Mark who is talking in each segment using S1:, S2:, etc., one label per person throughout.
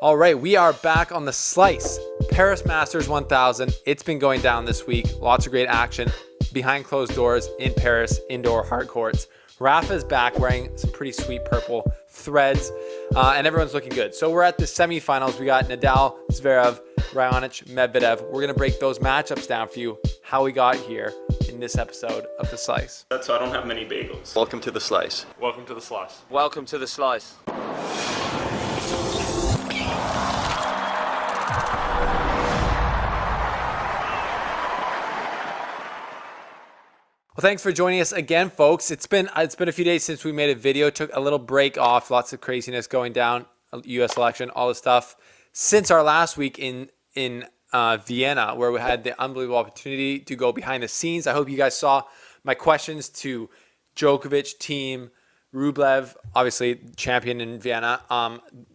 S1: All right, we are back on the slice. Paris Masters 1000. It's been going down this week. Lots of great action behind closed doors in Paris, indoor hard courts. Rafa's back wearing some pretty sweet purple threads, and everyone's looking good. So we're at the semifinals. We got Nadal, Zverev, Raonic, Medvedev. We're going to break those matchups down for you, how we got here in this episode of The Slice.
S2: So I don't have many bagels.
S3: Welcome to the slice.
S2: Welcome to the slice.
S4: Welcome to the slice.
S1: Well, thanks for joining us again, folks. It's been a few days since we made a video. Took a little break off. Lots of craziness going down. U.S. election, all this stuff. Since our last week in Vienna, where we had the unbelievable opportunity to go behind the scenes. I hope you guys saw my questions to Djokovic, team, Rublev, obviously champion in Vienna.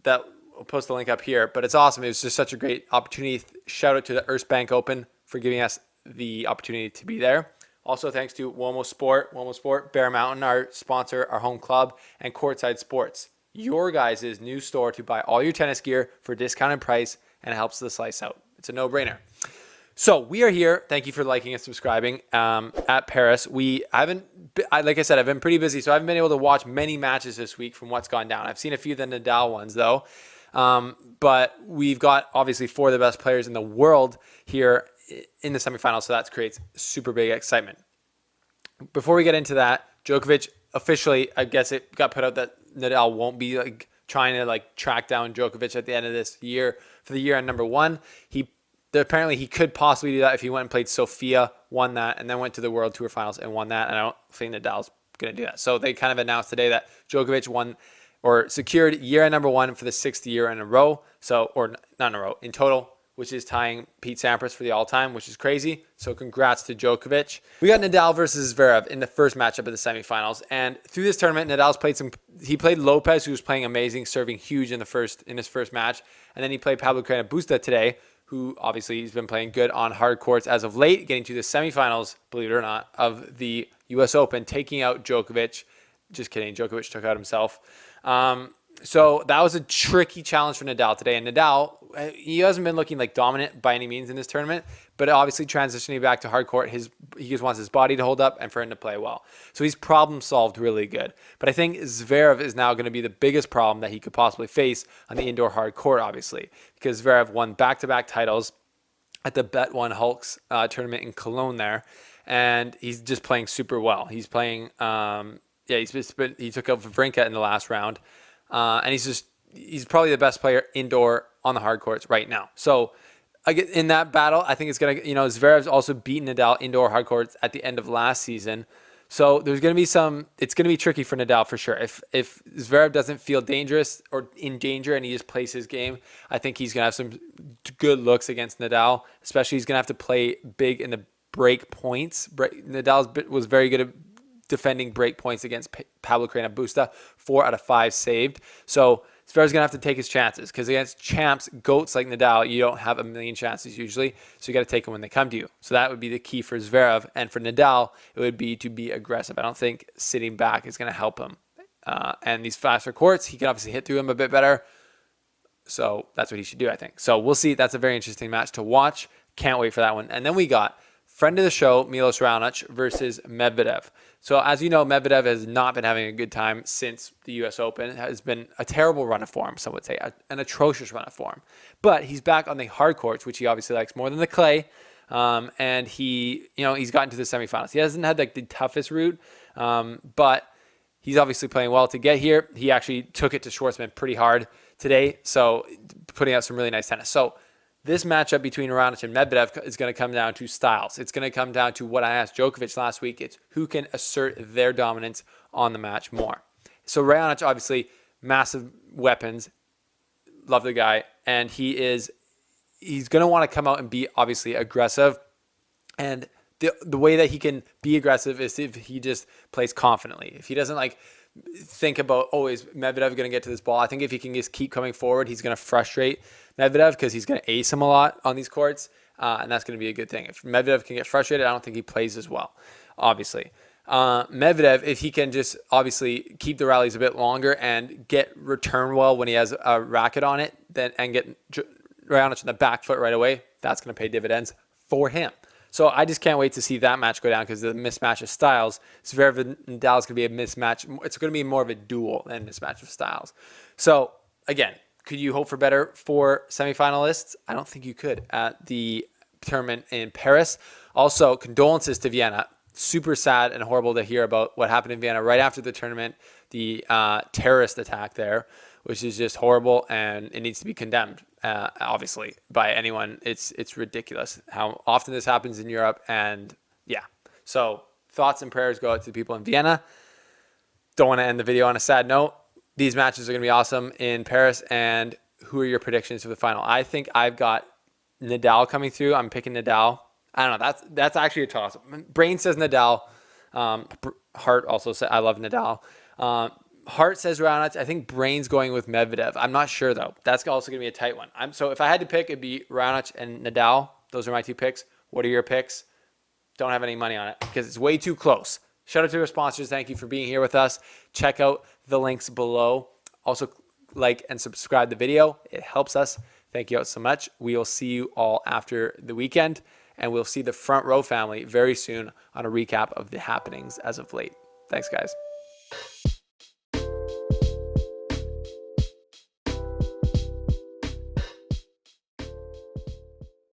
S1: That I'll post the link up here. But it's awesome. It was just such a great opportunity. Shout out to the Erste Bank Open for giving us the opportunity to be there. Also, thanks to Womo Sport, Bear Mountain, our sponsor, our home club, and Courtside Sports, your guys' new store to buy all your tennis gear for a discounted price, and it helps the slice out. It's a no-brainer. So we are here. Thank you for liking and subscribing at Paris. Like I said, I've been pretty busy, so I haven't been able to watch many matches this week from what's gone down. I've seen a few of the Nadal ones, though. But we've got, obviously, four of the best players in the world here in the semifinals, so that creates super big excitement. Before we get into that, Djokovic officially, I guess it got put out that Nadal won't be trying to track down Djokovic at the end of this year for the year on number one. Apparently he could possibly do that if he went and played Sofia, won that, and then went to the World Tour Finals and won that. And I don't think Nadal's going to do that. So they kind of announced today that Djokovic won or secured year at number one for the sixth year in a row. Or not in a row, in total, which is tying Pete Sampras for the all-time, which is crazy. So congrats to Djokovic. We got Nadal versus Zverev in the first matchup of the semifinals. And through this tournament, Nadal's played Lopez, who was playing amazing, serving huge in his first match. And then he played Pablo Carreño Busta today, who obviously he's been playing good on hard courts as of late, getting to the semifinals, believe it or not, of the U.S. Open, taking out Djokovic. Just kidding, Djokovic took out himself. So that was a tricky challenge for Nadal today. And Nadal, he hasn't been looking dominant by any means in this tournament, but obviously transitioning back to hard court, he just wants his body to hold up and for him to play well. So he's problem solved really good. But I think Zverev is now going to be the biggest problem that he could possibly face on the indoor hard court, obviously, because Zverev won back-to-back titles at the Bet1 Hulks tournament in Cologne there, and he's just playing super well. He's playing, he took out Wawrinka in the last round. And he's probably the best player indoor on the hard courts right now. So in that battle, I think it's going to, Zverev's also beaten Nadal indoor hard courts at the end of last season. So there's going to be it's going to be tricky for Nadal for sure. If Zverev doesn't feel dangerous or in danger and he just plays his game, I think he's going to have some good looks against Nadal, especially he's going to have to play big in the break points. Nadal was very good at defending break points against Pablo Carreño Busta, 4 out of 5 saved. So Zverev's going to have to take his chances because against champs, goats like Nadal, you don't have a million chances usually. So you got to take them when they come to you. So that would be the key for Zverev. And for Nadal, it would be to be aggressive. I don't think sitting back is going to help him. And these faster courts, he can obviously hit through them a bit better. So that's what he should do, I think. So we'll see. That's a very interesting match to watch. Can't wait for that one. And then we got friend of the show, Milos Raonic versus Medvedev. So as you know, Medvedev has not been having a good time since the U.S. Open. It has been a terrible run of form, some would say, an atrocious run of form. But he's back on the hard courts, which he obviously likes more than the clay. And he's gotten to the semifinals. He hasn't had the toughest route, but he's obviously playing well to get here. He actually took it to Schwartzman pretty hard today, so putting out some really nice tennis. So this matchup between Raonic and Medvedev is going to come down to styles. It's going to come down to what I asked Djokovic last week. It's who can assert their dominance on the match more. So Raonic, obviously, massive weapons. Love the guy. And he's going to want to come out and be obviously aggressive. And the way that he can be aggressive is if he just plays confidently. If he doesn't think about, is Medvedev going to get to this ball? I think if he can just keep coming forward, he's going to frustrate Medvedev because he's going to ace him a lot on these courts, and that's going to be a good thing. If Medvedev can get frustrated, I don't think he plays as well, obviously. Medvedev, if he can just obviously keep the rallies a bit longer and get return well when he has a racket on it, then and get Raonic on the back foot right away, that's going to pay dividends for him. So I just can't wait to see that match go down because the mismatch of styles. Zverev and Nadal is going to be a mismatch. It's going to be more of a duel than a mismatch of styles. So again, could you hope for better for semifinalists? I don't think you could at the tournament in Paris. Also, condolences to Vienna. Super sad and horrible to hear about what happened in Vienna right after the tournament, the terrorist attack there, which is just horrible, and it needs to be condemned, obviously, by anyone. It's ridiculous how often this happens in Europe, and yeah. So thoughts and prayers go out to the people in Vienna. Don't want to end the video on a sad note. These matches are going to be awesome in Paris, and who are your predictions for the final? I think I've got Nadal coming through. I'm picking Nadal. I don't know. That's actually a toss. Brain says Nadal. Heart also says I love Nadal. Heart says Raonic. I think Brain's going with Medvedev. I'm not sure though. That's also going to be a tight one. So if I had to pick, it'd be Raonic and Nadal. Those are my two picks. What are your picks? Don't have any money on it because it's way too close. Shout out to our sponsors. Thank you for being here with us. Check out the links below. Also, like and subscribe the video. It helps us. Thank you all so much. We will see you all after the weekend, and we'll see the Front Row family very soon on a recap of the happenings as of late. Thanks, guys.